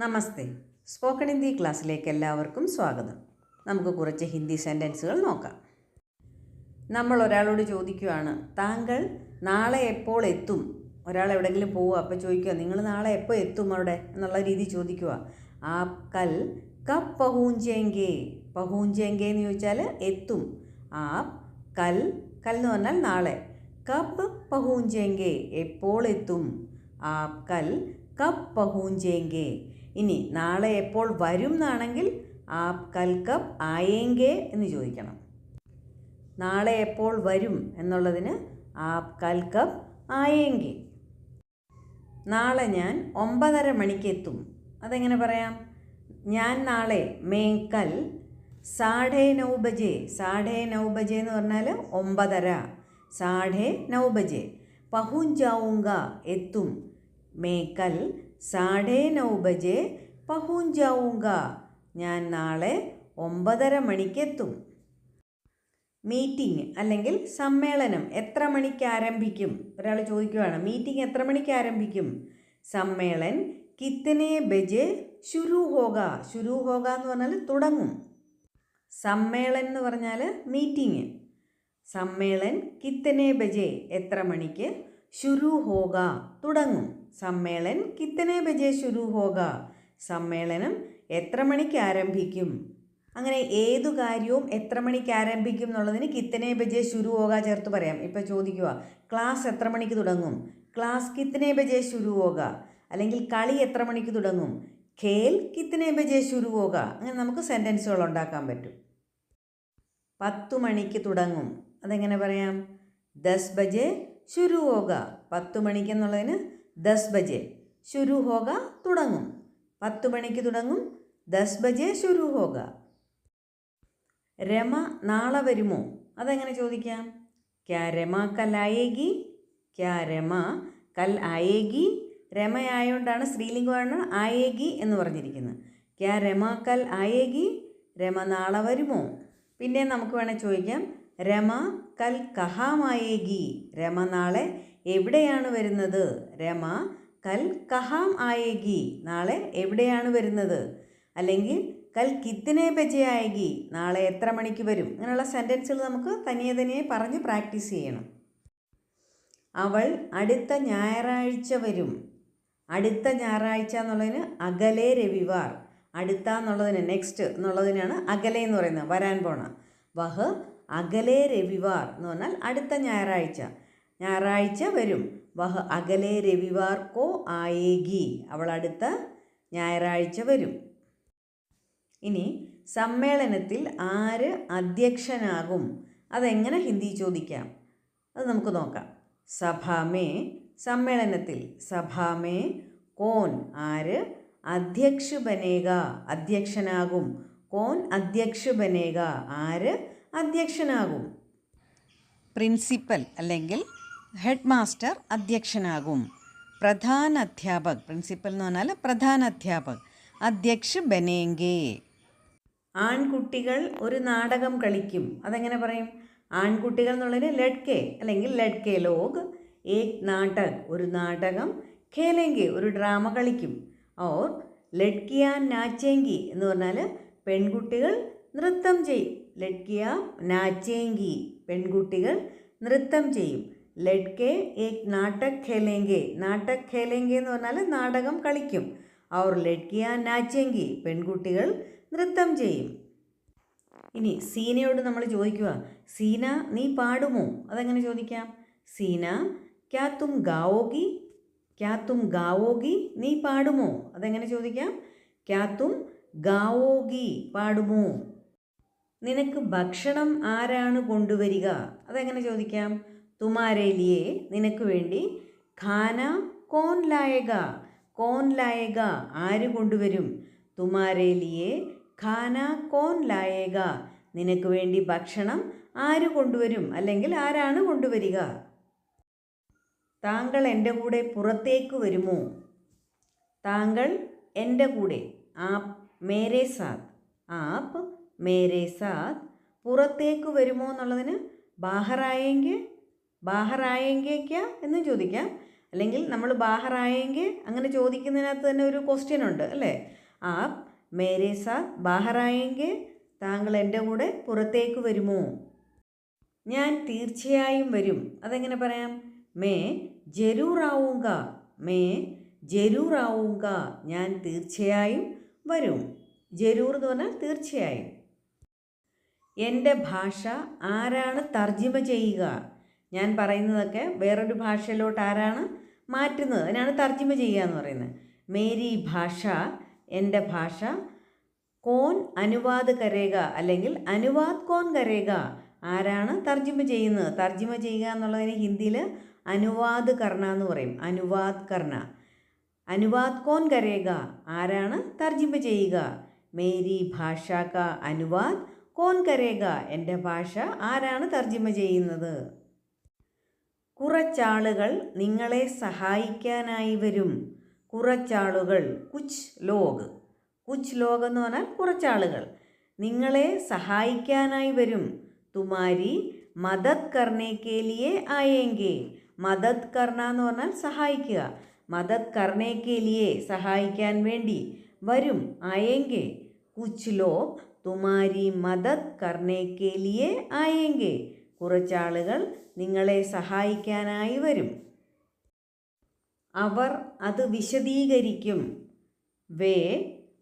നമസ്തേ. Spoken Hindi ക്ലാസ്സിലേക്ക് എല്ലാവർക്കും സ്വാഗതം. നമുക്ക് കുറച്ച് ഹിന്ദി സെൻറ്റൻസുകൾ നോക്കാം. നമ്മൾ ഒരാളോട് ചോദിക്കുകയാണ്, താങ്കൾ നാളെ എപ്പോൾ എത്തും? ഒരാൾ എവിടെയെങ്കിലും പോവുക, അപ്പോൾ ചോദിക്കുക, നിങ്ങൾ നാളെ എപ്പോൾ എത്തും അവിടെ എന്നുള്ള രീതി ചോദിക്കുക. ആപ് കൽ കബ് പഹൂഞ്ചേങ്കേ? പഹൂഞ്ചേങ്കേ എന്ന് ചോദിച്ചാൽ എത്തും. ആപ് കൽ, കൽ എന്ന് പറഞ്ഞാൽ നാളെ. കബ് പഹൂഞ്ചേങ്കേ, എപ്പോൾ എത്തും? ആപ് കൽ കബ് പഹൂഞ്ചേങ്കേ. ഇനി നാളെ എപ്പോൾ വരും എന്നാണെങ്കിൽ ആപ് കൽ കബ് ആയേങ്കേ എന്ന് ചോദിക്കണം. നാളെ എപ്പോൾ വരും എന്നുള്ളതിന് ആപ് കൽ കബ് ആയേങ്കേ. നാളെ ഞാൻ 9:30 മണിക്ക് എത്തും. അതെങ്ങനെ പറയാം? ഞാൻ നാളെ മേങ്കൽ 9:30 ബജെ. 9:30 ബജെ എന്ന് പറഞ്ഞാൽ 9:30. 9:30 ബജെ. പഹുഞ്ചാവുങ്ക, എത്തും. മേക്കൽ 9:30 ബജെ പഹുഞ്ചാവുങ്ക. ഞാൻ നാളെ 9:30 മണിക്കെത്തും. മീറ്റിംഗ് അല്ലെങ്കിൽ സമ്മേളനം എത്ര മണിക്ക് ആരംഭിക്കും? ഒരാൾ ചോദിക്കുകയാണ്, മീറ്റിംഗ് എത്ര മണിക്ക് ആരംഭിക്കും? സമ്മേളൻ കിത്തനെ ബജെ ശുരു ഹോഗ. ശുരു ഹോഗ എന്ന് പറഞ്ഞാൽ തുടങ്ങും. സമ്മേളൻ എന്ന് പറഞ്ഞാൽ മീറ്റിംഗ്. സമ്മേളൻ കിത്തനെ ബജെ എത്ര മണിക്ക്, ശുരു ഹോഗ തുടങ്ങും. സമ്മേളൻ കിത്തനെ ബജെ ശുരു ഹോഗ. സമ്മേളനം എത്ര മണിക്ക് ആരംഭിക്കും? അങ്ങനെ ഏതു കാര്യവും എത്ര മണിക്ക് ആരംഭിക്കും എന്നുള്ളതിന് കിത്തനെ ബജെ ശുരു ഹോഗ ചേർത്ത് പറയാം. ഇപ്പോൾ ചോദിക്കുക, ക്ലാസ് എത്ര മണിക്ക് തുടങ്ങും? ക്ലാസ് കിത്തനെ ബജെ ശുരു ഹോഗ. അല്ലെങ്കിൽ കളി എത്ര മണിക്ക് തുടങ്ങും? ഖേൽ കിത്തനെ ബജെ ശുരു ഹോഗ. അങ്ങനെ നമുക്ക് സെൻറ്റൻസുകൾ ഉണ്ടാക്കാൻ പറ്റും. 10 മണിക്ക് തുടങ്ങും. അതെങ്ങനെ പറയാം? 10 ബജെ ശുരു ഹോഗ. 10 മണിക്ക് എന്നുള്ളതിന് 10 ബജെ. ശുരു ഹോഗ തുടങ്ങും. 10 മണിക്ക് തുടങ്ങും. 10 ബജെ ശുരു ഹോഗ. രമ നാളെ വരുമോ? അതെങ്ങനെ ചോദിക്കാം? ക്യാ രമ കൽ ആയേഗി? ക്യാ രമ കൽ ആയേഗി? രമയായോണ്ടാണ് സ്ത്രീലിംഗമാണ് ആയേഗി എന്ന് പറഞ്ഞിരിക്കുന്നത്. ക്യാ രമ കൽ ആയേഗി? രമ നാളെ വരുമോ? പിന്നെ നമുക്ക് വേണമെങ്കിൽ ചോദിക്കാം, രമ കൽ കഹാം ആയേഗി? രമ നാളെ എവിടെയാണ് വരുന്നത്? രമ കൽ കഹാം ആയേഗി? നാളെ എവിടെയാണ് വരുന്നത്? അല്ലെങ്കിൽ കൽ കിത്തനെ ബജെ ആയേഗി? നാളെ എത്ര മണിക്ക് വരും? അങ്ങനെയുള്ള സെൻറ്റൻസുകൾ നമുക്ക് തനിയെ പറഞ്ഞ് പ്രാക്ടീസ് ചെയ്യണം. അവൾ അടുത്ത ഞായറാഴ്ച വരും. അടുത്ത ഞായറാഴ്ച എന്നുള്ളതിന് അകലെ രവിവാർ. അടുത്ത എന്നുള്ളതിന് നെക്സ്റ്റ് എന്നുള്ളതിനാണ് അകലെ എന്ന് പറയുന്നത്, വരാൻ പോണ. വഹ് അകലെ രവിവാർ എന്ന് പറഞ്ഞാൽ അടുത്ത ഞായറാഴ്ച. ഞായറാഴ്ച വരും. വഹ് അകലെ രവിവാർ കോ ആയേഗി? അവൾ അടുത്ത ഞായറാഴ്ച വരും. ഇനി സമ്മേളനത്തിൽ ആര് അധ്യക്ഷനാകും? അതെങ്ങനെ ഹിന്ദി ചോദിക്കാം? അത് നമുക്ക് നോക്കാം. സഭാമേ, സമ്മേളനത്തിൽ. സഭാമേ കോൻ, ആര്? അധ്യക്ഷ ബനേഗ, അധ്യക്ഷനാകും. കോൻ അധ്യക്ഷ ബനേഗ, ആര് അധ്യക്ഷനാകും? പ്രിൻസിപ്പൽ അല്ലെങ്കിൽ ഹെഡ് മാസ്റ്റർ അധ്യക്ഷനാകും. പ്രധാന അധ്യാപക്, പ്രിൻസിപ്പൽ എന്ന് പറഞ്ഞാൽ പ്രധാന അധ്യാപക്, അധ്യക്ഷ ബനേങ്കേ. ആൺകുട്ടികൾ ഒരു നാടകം കളിക്കും. അതെങ്ങനെ പറയും? ആൺകുട്ടികൾ എന്നുള്ളതിന് ലഡ്കെ അല്ലെങ്കിൽ ലഡ്കെ ലോഗ് ഏക് നാടക്, ഒരു നാടകം, ഖേലെങ്കെ, ഒരു ഡ്രാമ കളിക്കും. ഓർ ലഡ്കിയ നാച്ചേങ്കി എന്ന് പറഞ്ഞാൽ പെൺകുട്ടികൾ നൃത്തം ചെയ്യും. ലഡ്കിയ നാച്ചേങ്കി, പെൺകുട്ടികൾ നൃത്തം ചെയ്യും. ലഡ്കെ ഏക് നാടക് ഖേലെങ്കെ. നാടക് ഖേലെങ്കെ എന്ന് പറഞ്ഞാൽ നാടകം കളിക്കും. അവർ ലഡ്കിയ നാച്ചേങ്കി, പെൺകുട്ടികൾ നൃത്തം ചെയ്യും. ഇനി സീനയോട് നമ്മൾ ചോദിക്കുക, സീന നീ പാടുമോ? അതെങ്ങനെ ചോദിക്കാം? സീന ക്യാ തും ഗാവോഗി? ക്യാ തും ഗാവോഗി? നീ പാടുമോ? അതെങ്ങനെ ചോദിക്കാം? ക്യാ തും ഗാവോഗി? പാടുമോ? നിനക്ക് ഭക്ഷണം ആരാണ് കൊണ്ടുവരിക? അതെങ്ങനെ ചോദിക്കാം? തുമാരേ ലിയേ, നിനക്ക് വേണ്ടി. ഖാന കോൻ ലായേഗ? കോൻ ലായേഗ, ആര് കൊണ്ടുവരും? തുമാരേ ലിയേ ഖാന കോൻ ലായേഗ? നിനക്ക് വേണ്ടി ഭക്ഷണം ആര് കൊണ്ടുവരും അല്ലെങ്കിൽ ആരാണ് കൊണ്ടുവരിക? താങ്കൾ എൻ്റെ കൂടെ പുറത്തേക്ക് വരുമോ? താങ്കൾ എൻ്റെ കൂടെ. ആപ് മേരേ സാത്ത്. ആപ് മേരേ സാത്ത്. പുറത്തേക്ക് വരുമോ എന്നുള്ളതിന് ബാഹർ ആയെങ്കെ, ബാഹർ ആയെങ്കേ ക്യാ എന്നും ചോദിക്കാം. അല്ലെങ്കിൽ നമ്മൾ ബാഹർ ആയെങ്കിൽ അങ്ങനെ ചോദിക്കുന്നതിനകത്ത് തന്നെ ഒരു ക്വസ്റ്റ്യൻ ഉണ്ട് അല്ലേ. ആപ് മേരെ സാത്ത് ബാഹർ ആയെങ്കിൽ താങ്കൾ എൻ്റെ കൂടെ പുറത്തേക്ക് വരുമോ? ഞാൻ തീർച്ചയായും വരും. അതെങ്ങനെ പറയാം? മേ ജരൂർ ആവൂങ്ക. മേ ജരൂർ ആവൂങ്ക. ഞാൻ തീർച്ചയായും വരും. ജരൂർ എന്ന് പറഞ്ഞാൽ തീർച്ചയായും. എൻ്റെ ഭാഷ ആരാണ് തർജിമ ചെയ്യുക? ഞാൻ പറയുന്നതൊക്കെ വേറൊരു ഭാഷയിലോട്ട് ആരാണ് മാറ്റുന്നത്? അതിനാണ് തർജിമ ചെയ്യുക എന്ന് പറയുന്നത്. മേരി ഭാഷ, എൻ്റെ ഭാഷ. കോൻ അനുവാദ് കരേഗ അല്ലെങ്കിൽ അനുവാദ് കോൻ കരേഗ, ആരാണ് തർജിമ ചെയ്യുന്നത്? തർജിമ ചെയ്യുക എന്നുള്ളതിന് ഹിന്ദിയിൽ അനുവാദ് കർണ എന്ന് പറയും. അനുവാദ് കർണ. അനുവാദ് കോൻ കരേഗ, ആരാണ് തർജിമ ചെയ്യുക? മേരി ഭാഷ കാ അനുവാദ് കോൻ കരേഗ, എൻ്റെ ഭാഷ ആരാണ് തർജിമ ചെയ്യുന്നത്? കുറച്ചാളുകൾ നിങ്ങളെ സഹായിക്കാനായി വരും. കുറച്ചാളുകൾ, കുച്ച് ലോഗ്. കുച്ച് ലോഗ് എന്ന് പറഞ്ഞാൽ കുറച്ചാളുകൾ നിങ്ങളെ സഹായിക്കാനായി വരും. തുമാരി മദത് കർണേ കേ ലിയേ ആയേങ്കേ. മദത് കർണ എന്ന് പറഞ്ഞാൽ സഹായിക്കുക. മദത് കർണേ കേ ലിയേ സഹായിക്കാൻ വേണ്ടി വരും. ആയേങ്കേ. കുച്ച് ലോഗ് തുമാരി മദത് കർണേ കേ ലിയേ ആയേങ്കേ. കുറച്ചാളുകൾ നിങ്ങളെ സഹായിക്കാനായി വരും. അവർ അത് വിശദീകരിക്കും. വേ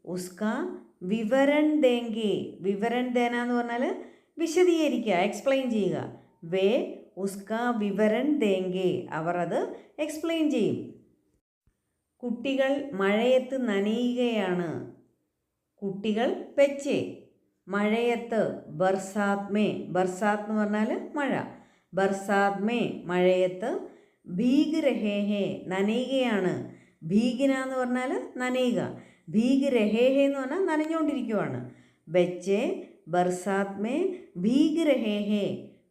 ഉസ്ക വിവരൺ ദേങ്കേ. വിവരൺ ദേന എന്ന് പറഞ്ഞാൽ വിശദീകരിക്കുക, എക്സ്പ്ലെയിൻ ചെയ്യുക. വേ ഉസ്ക വിവരൺ ദേങ്കേ, അവർ അത് എക്സ്പ്ലെയിൻ ചെയ്യും. കുട്ടികൾ മഴയത്ത് നനയുകയാണ്. കുട്ടികൾ പെച്ചെ. മഴയത്ത് ബർസാത് മേ. ബർസാത്ത് എന്ന് പറഞ്ഞാൽ മഴ. ബർസാത് മേ മഴയത്ത്. ഭീഗ് രഹേ ഹേ നനയുകയാണ്. ഭീഗിന എന്ന് പറഞ്ഞാൽ നനയുക. ഭീഗ് രഹേ ഹേ എന്ന് പറഞ്ഞാൽ നനഞ്ഞുകൊണ്ടിരിക്കുവാണ്. ബച്ചെ ബർസാത് മേ ഭീഗ് രഹേ ഹേ,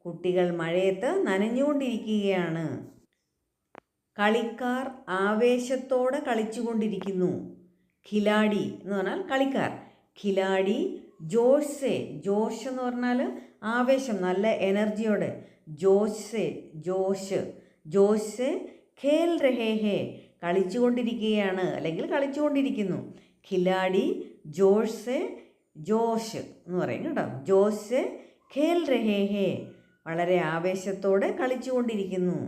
കുട്ടികൾ മഴയത്ത് നനഞ്ഞുകൊണ്ടിരിക്കുകയാണ്. കളിക്കാർ ആവേശത്തോടെ കളിച്ചുകൊണ്ടിരിക്കുന്നു. ഖിലാടി എന്ന് പറഞ്ഞാൽ കളിക്കാർ. ഖിലാടി ജോഷ് സെ. ജോഷ് എന്ന് പറഞ്ഞാൽ ആവേശം, നല്ല എനർജിയോടെ. ജോഷ് സെ ജോഷ്. ജോഷ് സെ ഖേൽ രഹേ ഹേ, കളിച്ചുകൊണ്ടിരിക്കുകയാണ് അല്ലെങ്കിൽ കളിച്ചുകൊണ്ടിരിക്കുന്നു. ഖിലാടി ജോഷ് സെ, ജോഷ് എന്ന് പറയും കേട്ടോ. ജോഷ് സെ ഖേൽ രഹേ ഹേ, വളരെ ആവേശത്തോടെ കളിച്ചുകൊണ്ടിരിക്കുന്നു.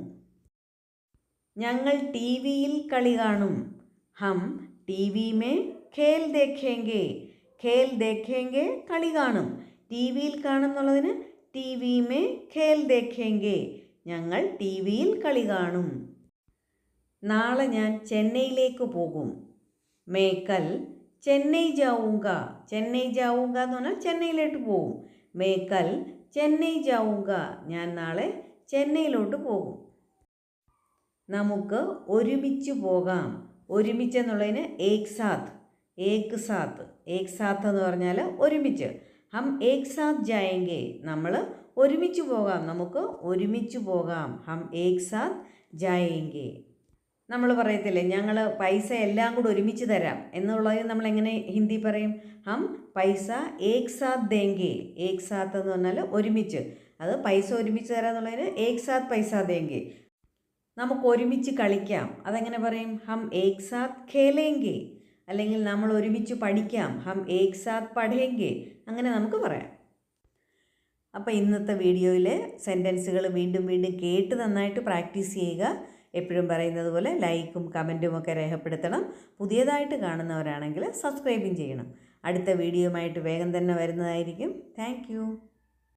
ഞങ്ങൾ ടി വിയിൽ കളി കാണും. ഹം ടി വി മേ ഖേൽ ദേഖേങ്കേ. ഖേൽ ദേഖേങ്കേ കളി കാണും. ടി വിയിൽ കാണുന്നുള്ളതിന് ടി വി മേ ഖേൽ ദേഖേങ്കേ, ഞങ്ങൾ ടി വിയിൽ കളി കാണും. നാളെ ഞാൻ ചെന്നൈയിലേക്ക് പോകും. മേ കൽ ചെന്നൈ ജാവൂങ്ക. ചെന്നൈ ജാവൂങ്ക എന്ന് പറഞ്ഞാൽ ചെന്നൈയിലോട്ട് പോകും. മേ കൽ ചെന്നൈ ജാവൂങ്ക, ഞാൻ നാളെ ചെന്നൈയിലോട്ട് പോകും. നമുക്ക് ഒരുമിച്ച് പോകാം. ഒരുമിച്ച് എന്നുള്ളതിന് ഏക് സാത്ത്. ഏക് സാത്ത്. ഏക് സാത്ത് എന്ന് പറഞ്ഞാൽ ഒരുമിച്ച്. ഹം ഏക് സാത്ത് ജായേങ്കേ, നമ്മൾ ഒരുമിച്ച് പോകാം. നമുക്ക് ഒരുമിച്ച് പോകാം. ഹം ഏക് സാത്ത് ജായേങ്കേ. നമ്മൾ പറയത്തില്ലേ ഞങ്ങൾ പൈസ എല്ലാം കൂടെ ഒരുമിച്ച് തരാം എന്നുള്ളതിന് നമ്മൾ എങ്ങനെ ഹിന്ദി പറയും? ഹം പൈസ ഏക് സാത്ത് ദേങ്കേ. ഏക് സാത്ത് എന്ന് പറഞ്ഞാൽ ഒരുമിച്ച്. അത് പൈസ ഒരുമിച്ച് തരാമെന്നുള്ളതിന് ഏക് സാത്ത് പൈസ ദേങ്കേ. നമുക്ക് ഒരുമിച്ച് കളിക്കാം. അതെങ്ങനെ പറയും? ഹം ഏക് സാത്ത് ഖേലേങ്കേ. അല്ലെങ്കിൽ നമ്മൾ ഒരുമിച്ച് പഠിക്കാം. ഹം ഏക് സാത്ത് പഠേങ്കേ. അങ്ങനെ നമുക്ക് പറയാം. അപ്പോൾ ഇന്നത്തെ വീഡിയോയിൽ സെൻറ്റൻസുകൾ വീണ്ടും വീണ്ടും കേട്ട് നന്നായിട്ട് പ്രാക്ടീസ് ചെയ്യുക. എപ്പോഴും പറയുന്നത് പോലെ ലൈക്കും കമൻറ്റും ഒക്കെ രേഖപ്പെടുത്തണം. പുതിയതായിട്ട് കാണുന്നവരാണെങ്കിൽ സബ്സ്ക്രൈബും ചെയ്യണം. അടുത്ത വീഡിയോയുമായിട്ട് വേഗം തന്നെ വരുന്നതായിരിക്കും. താങ്ക്